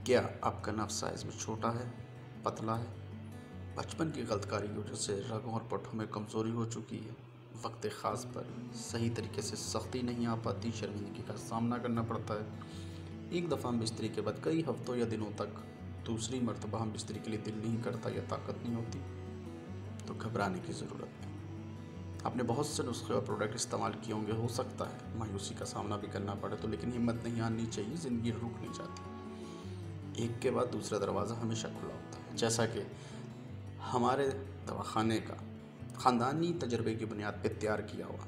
क्या आपका नफ्स साइज में छोटा है, पतला है, बचपन की गलतकारी की वजह से रगों और पट्टों में कमज़ोरी हो चुकी है, वक्त ख़ास पर सही तरीके से सख्ती नहीं आ पाती, शर्मिंदगी का सामना करना पड़ता है। एक दफ़ा हम बिस्तरी के बाद कई हफ्तों या दिनों तक दूसरी मर्तबा हम बिस्तरी के लिए दिल नहीं करता या ताकत नहीं होती, तो घबराने की ज़रूरत नहीं। आपने बहुत से नुस्खे और प्रोडक्ट इस्तेमाल किए होंगे, हो सकता है मायूसी का सामना भी करना पड़े, तो लेकिन हिम्मत नहीं हारनी चाहिए। ज़िंदगी रुक नहीं जाती, एक के बाद दूसरा दरवाज़ा हमेशा खुला होता है। जैसा कि हमारे दवाखाने का ख़ानदानी तजर्बे की बुनियाद पर तैयार किया हुआ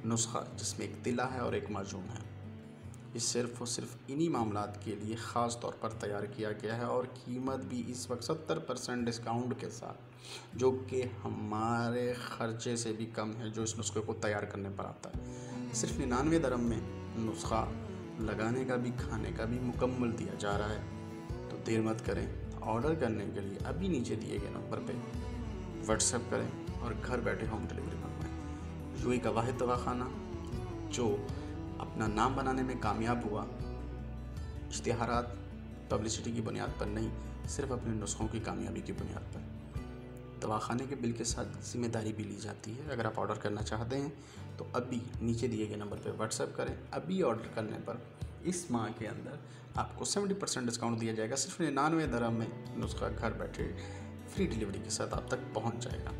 नुस्खा, जिसमें एक तिला है और एक माजून है, ये सिर्फ़ और सिर्फ इन्हीं मामलात के लिए ख़ास तौर पर तैयार किया गया है और कीमत भी इस वक्त 70% डिस्काउंट के साथ, जो कि हमारे ख़र्चे से भी कम है जो इस नुस्खे को तैयार करने पर आता है। सिर्फ 99 दरम में नुस्खा लगाने का भी खाने का भी मुकम्मल दिया जा रहा है। तो देर मत करें, ऑर्डर करने के लिए अभी नीचे दिए गए नंबर पे व्हाट्सएप करें और घर बैठे होम डिलीवरी मंगवाएं। यूएई का वाहिद दवाखाना जो अपना नाम बनाने में कामयाब हुआ, इश्तिहारात पब्लिसिटी की बुनियाद पर नहीं, सिर्फ अपने नुस्खों की कामयाबी की बुनियाद पर। दवाखाने के बिल के साथ जिम्मेदारी भी ली जाती है। अगर आप ऑर्डर करना चाहते हैं तो अभी नीचे दिए गए नंबर पर व्हाट्सएप करें। अभी ऑर्डर करने पर इस माह के अंदर आपको 70% डिस्काउंट दिया जाएगा। सिर्फ 99 दरम में नुस्खा घर बैठे फ्री डिलीवरी के साथ आप तक पहुंच जाएगा।